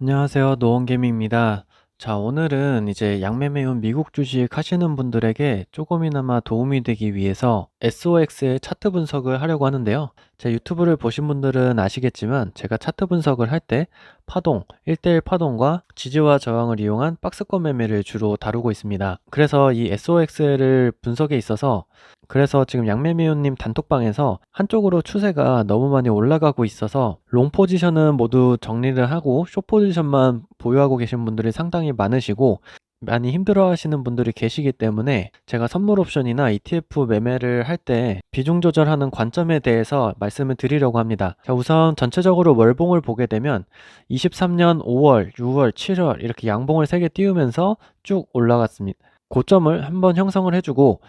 안녕하세요. 노원개미입니다. 자, 오늘은 이제 양매매운 미국 주식 하시는 분들에게 조금이나마 도움이 되기 위해서 SOX의 차트 분석을 하려고 하는데요. 제 유튜브를 보신 분들은 아시겠지만 제가 차트 분석을 할 때 파동, 1대1 파동과 지지와 저항을 이용한 박스권 매매를 주로 다루고 있습니다. 그래서 이 SOX를 분석에 있어서 지금 양매매우님 단톡방에서 한쪽으로 추세가 너무 많이 올라가고 있어서 롱 포지션은 모두 정리를 하고 숏 포지션만 보유하고 계신 분들이 상당히 많으시고 많이 힘들어 하시는 분들이 계시기 때문에 제가 선물 옵션이나 ETF 매매를 할 때 비중 조절하는 관점에 대해서 말씀을 드리려고 합니다. 자, 우선 전체적으로 월봉을 보게 되면 23년 5월, 6월, 7월 이렇게 양봉을 3개 띄우면서 쭉 올라갔습니다. 고점을 한번 형성을 해주고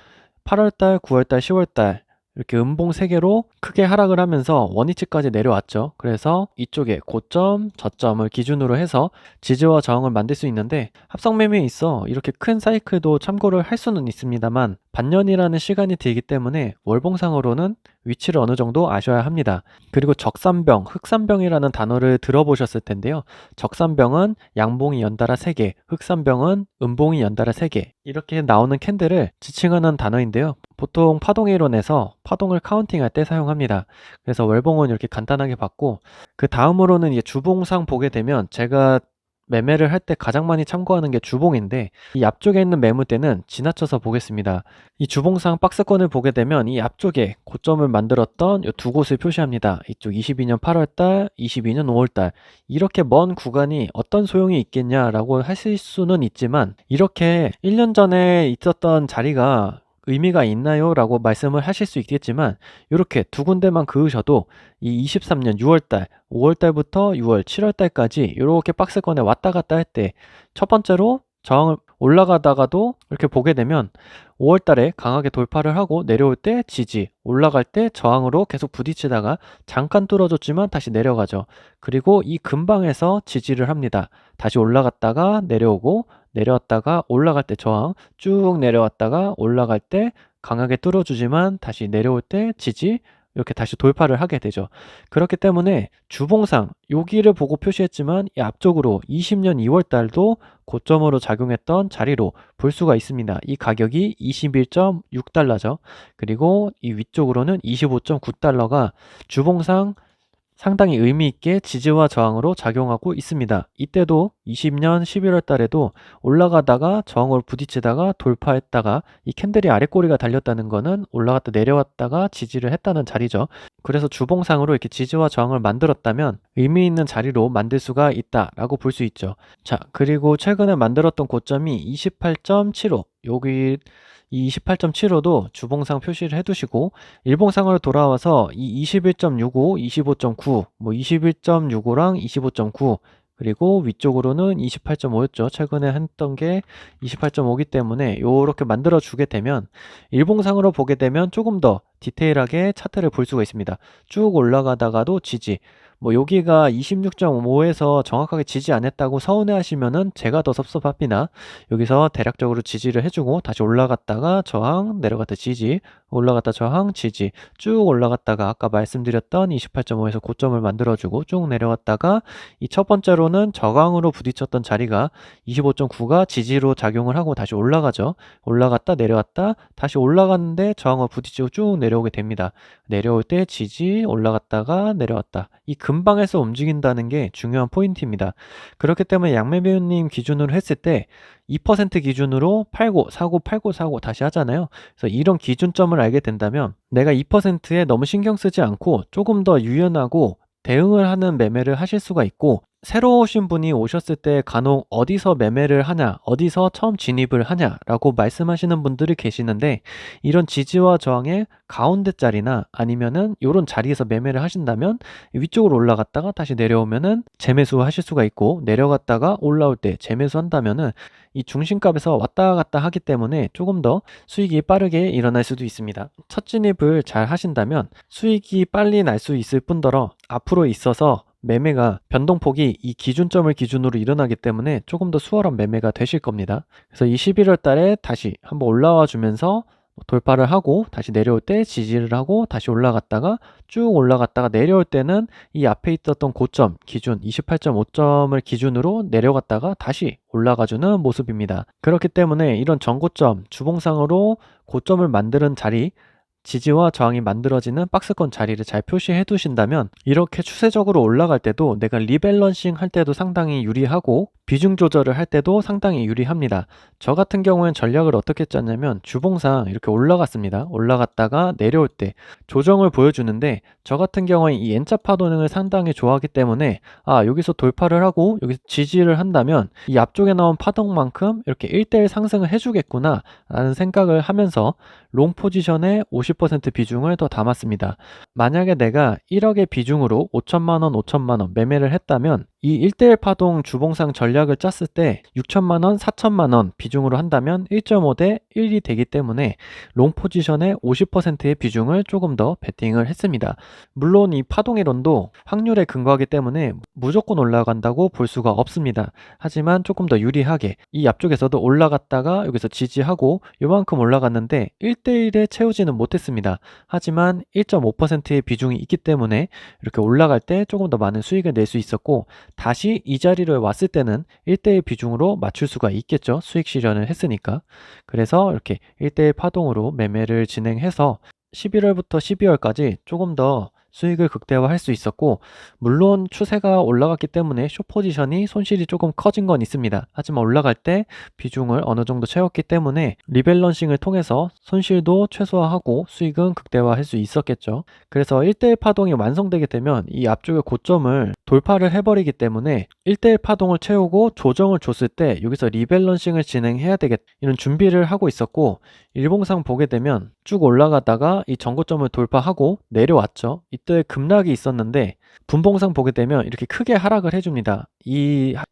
8월달, 9월달, 10월달 이렇게 음봉 3개로 크게 하락을 하면서 원위치까지 내려왔죠. 그래서 이쪽에 고점, 저점을 기준으로 해서 지지와 저항을 만들 수 있는데 합성 매매에 있어 이렇게 큰 사이클도 참고를 할 수는 있습니다만 반년이라는 시간이 들기 때문에 월봉상으로는 위치를 어느 정도 아셔야 합니다. 그리고 적산병, 흑산병이라는 단어를 들어보셨을 텐데요. 적산병은 양봉이 연달아 3개, 흑산병은 음봉이 연달아 3개 이렇게 나오는 캔들을 지칭하는 단어인데요. 보통 파동이론에서 파동을 카운팅할 때 사용합니다. 그래서 월봉은 이렇게 간단하게 봤고 그 다음으로는 이제 주봉상 보게 되면 제가 매매를 할 때 가장 많이 참고하는 게 주봉인데 이 앞쪽에 있는 매물대는 지나쳐서 보겠습니다. 이 주봉상 박스권을 보게 되면 이 앞쪽에 고점을 만들었던 이 두 곳을 표시합니다. 이쪽 22년 8월달, 22년 5월달 이렇게 먼 구간이 어떤 소용이 있겠냐라고 하실 수는 있지만 이렇게 1년 전에 있었던 자리가 의미가 있나요? 라고 말씀을 하실 수 있겠지만 이렇게 두 군데만 그으셔도 이 23년 6월달, 5월달부터 6월, 7월달까지 이렇게 박스권에 왔다 갔다 할 때 첫 번째로 저항을 올라가다가도 이렇게 보게 되면 5월달에 강하게 돌파를 하고 내려올 때 지지, 올라갈 때 저항으로 계속 부딪히다가 잠깐 뚫어줬지만 다시 내려가죠. 그리고 이 근방에서 지지를 합니다. 다시 올라갔다가 내려오고 내려왔다가 올라갈 때 저항, 쭉 내려왔다가 올라갈 때 강하게 뚫어주지만 다시 내려올 때 지지, 이렇게 다시 돌파를 하게 되죠. 그렇기 때문에 주봉상 여기를 보고 표시했지만 이 앞쪽으로 20년 2월 달도 고점으로 작용했던 자리로 볼 수가 있습니다. 이 가격이 21.6달러죠. 그리고 이 위쪽으로는 25.9달러가 주봉상 상당히 의미 있게 지지와 저항으로 작용하고 있습니다. 이때도 20년 11월 달에도 올라가다가 저항으로 부딪히다가 돌파했다가 이 캔들이 아래 꼬리가 달렸다는 거는 올라갔다 내려왔다가 지지를 했다는 자리죠. 그래서 주봉상으로 이렇게 지지와 저항을 만들었다면 의미 있는 자리로 만들 수가 있다라고 볼 수 있죠. 자, 그리고 최근에 만들었던 고점이 28.75 여기 이 28.75도 주봉상 표시를 해두시고 일봉상으로 돌아와서 이 21.65, 25.9, 뭐 21.65랑 25.9 그리고 위쪽으로는 28.5였죠. 최근에 했던 게 28.5기 때문에 요렇게 만들어 주게 되면 일봉상으로 보게 되면 조금 더 디테일하게 차트를 볼 수가 있습니다. 쭉 올라가다가도 지지, 뭐 여기가 26.5에서 정확하게 지지 안 했다고 서운해 하시면은 제가 더 섭섭합니다. 여기서 대략적으로 지지를 해주고 다시 올라갔다가 저항, 내려갔다 지지, 올라갔다 저항, 지지 쭉 올라갔다가 아까 말씀드렸던 28.5에서 고점을 만들어주고 쭉 내려갔다가 이 첫 번째로는 저강으로 부딪혔던 자리가 25.9가 지지로 작용을 하고 다시 올라가죠. 올라갔다 내려왔다 다시 올라갔는데 저항을 부딪히고 쭉 내려오게 됩니다. 내려올 때 지지, 올라갔다가 내려왔다. 이 근방에서 움직인다는 게 중요한 포인트입니다. 그렇기 때문에 양매배우님 기준으로 했을 때 2% 기준으로 팔고 사고 팔고 사고 다시 하잖아요. 그래서 이런 기준점을 알게 된다면 내가 2%에 너무 신경 쓰지 않고 조금 더 유연하고 대응을 하는 매매를 하실 수가 있고 새로 오신 분이 오셨을 때 간혹 어디서 매매를 하냐, 어디서 처음 진입을 하냐라고 말씀하시는 분들이 계시는데 이런 지지와 저항의 가운데 자리나 아니면은 이런 자리에서 매매를 하신다면 위쪽으로 올라갔다가 다시 내려오면은 재매수 하실 수가 있고 내려갔다가 올라올 때 재매수 한다면은 이 중심값에서 왔다 갔다 하기 때문에 조금 더 수익이 빠르게 일어날 수도 있습니다. 첫 진입을 잘 하신다면 수익이 빨리 날 수 있을 뿐더러 앞으로 있어서 매매가 변동폭이 이 기준점을 기준으로 일어나기 때문에 조금 더 수월한 매매가 되실 겁니다. 그래서 이 11월 달에 다시 한번 올라와 주면서 돌파를 하고 다시 내려올 때 지지를 하고 다시 올라갔다가 쭉 올라갔다가 내려올 때는 이 앞에 있었던 고점 기준 28.5점을 기준으로 내려갔다가 다시 올라가주는 모습입니다. 그렇기 때문에 이런 전고점 주봉상으로 고점을 만드는 자리, 지지와 저항이 만들어지는 박스권 자리를 잘 표시해 두신다면 이렇게 추세적으로 올라갈 때도 내가 리밸런싱 할 때도 상당히 유리하고 비중 조절을 할 때도 상당히 유리합니다. 저 같은 경우엔 전략을 어떻게 짰냐면 주봉상 이렇게 올라갔습니다. 올라갔다가 내려올 때 조정을 보여주는데 저 같은 경우에 이 N자 파동을 상당히 좋아하기 때문에 여기서 돌파를 하고 여기서 지지를 한다면 이 앞쪽에 나온 파동만큼 이렇게 1대1 상승을 해주겠구나 라는 생각을 하면서 롱 포지션에 50% 비중을 더 담았습니다. 만약에 내가 1억의 비중으로 5천만원, 5천만원 매매를 했다면 이 1대1 파동 주봉상 전략을 짰을 때 6천만원, 4천만원 비중으로 한다면 1.5 대 1이 되기 때문에 롱 포지션에 50%의 비중을 조금 더 베팅을 했습니다. 물론 이 파동이론도 확률에 근거하기 때문에 무조건 올라간다고 볼 수가 없습니다. 하지만 조금 더 유리하게 이 앞쪽에서도 올라갔다가 여기서 지지하고 요만큼 올라갔는데 1대1에 채우지는 못했습니다. 하지만 1.5%의 비중이 있기 때문에 이렇게 올라갈 때 조금 더 많은 수익을 낼 수 있었고 다시 이 자리를 왔을 때는 1대1 비중으로 맞출 수가 있겠죠. 수익 실현을 했으니까. 그래서 이렇게 1대1 파동으로 매매를 진행해서 11월부터 12월까지 조금 더 수익을 극대화할 수 있었고 물론 추세가 올라갔기 때문에 숏 포지션이 손실이 조금 커진 건 있습니다. 하지만 올라갈 때 비중을 어느 정도 채웠기 때문에 리밸런싱을 통해서 손실도 최소화하고 수익은 극대화할 수 있었겠죠. 그래서 1대1 파동이 완성되게 되면 이 앞쪽의 고점을 돌파를 해버리기 때문에 1대1 파동을 채우고 조정을 줬을 때 여기서 리밸런싱을 진행해야 되겠다 이런 준비를 하고 있었고 일봉상 보게 되면 쭉 올라가다가 이 전고점을 돌파하고 내려왔죠. 이때 급락이 있었는데 분봉상 보게 되면 이렇게 크게 하락을 해줍니다.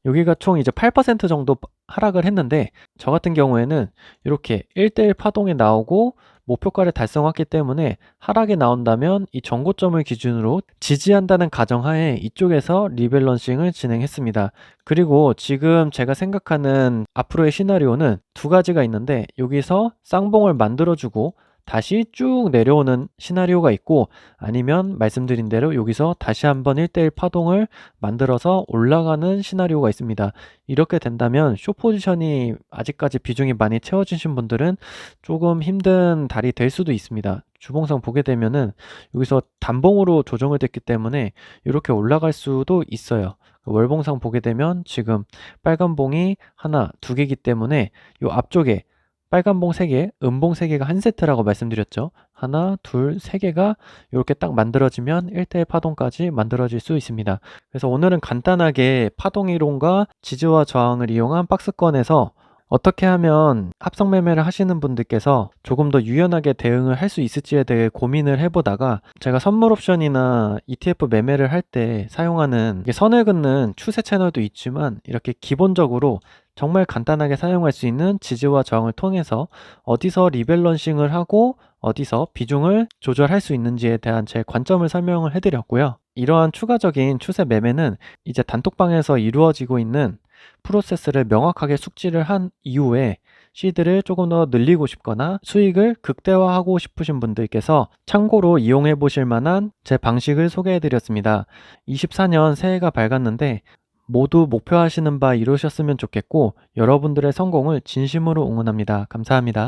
여기가 총 이제 8% 정도 하락을 했는데 저 같은 경우에는 이렇게 1대1 파동이 나오고 목표가를 달성했기 때문에 하락이 나온다면 이 전고점을 기준으로 지지한다는 가정하에 이쪽에서 리밸런싱을 진행했습니다. 그리고 지금 제가 생각하는 앞으로의 시나리오는 두 가지가 있는데 여기서 쌍봉을 만들어주고 다시 쭉 내려오는 시나리오가 있고 아니면 말씀드린 대로 여기서 다시 한번 1대1 파동을 만들어서 올라가는 시나리오가 있습니다. 이렇게 된다면 숏 포지션이 아직까지 비중이 많이 채워지신 분들은 조금 힘든 달이 될 수도 있습니다. 주봉상 보게 되면은 여기서 단봉으로 조정을 됐기 때문에 이렇게 올라갈 수도 있어요. 월봉상 보게 되면 지금 빨간 봉이 하나, 두 개이기 때문에 이 앞쪽에 빨간 봉 3개, 은봉 3개가 한 세트라고 말씀드렸죠. 하나, 둘, 3개가 이렇게 딱 만들어지면 1대1 파동까지 만들어질 수 있습니다. 그래서 오늘은 간단하게 파동 이론과 지지와 저항을 이용한 박스권에서 어떻게 하면 합성 매매를 하시는 분들께서 조금 더 유연하게 대응을 할 수 있을지에 대해 고민을 해보다가 제가 선물 옵션이나 ETF 매매를 할 때 사용하는 선을 긋는 추세 채널도 있지만 이렇게 기본적으로 정말 간단하게 사용할 수 있는 지지와 저항을 통해서 어디서 리밸런싱을 하고 어디서 비중을 조절할 수 있는지에 대한 제 관점을 설명을 해드렸고요. 이러한 추가적인 추세 매매는 이제 단톡방에서 이루어지고 있는 프로세스를 명확하게 숙지를 한 이후에 시드를 조금 더 늘리고 싶거나 수익을 극대화하고 싶으신 분들께서 참고로 이용해 보실 만한 제 방식을 소개해 드렸습니다. 24년 새해가 밝았는데 모두 목표하시는 바 이루셨으면 좋겠고 여러분들의 성공을 진심으로 응원합니다. 감사합니다.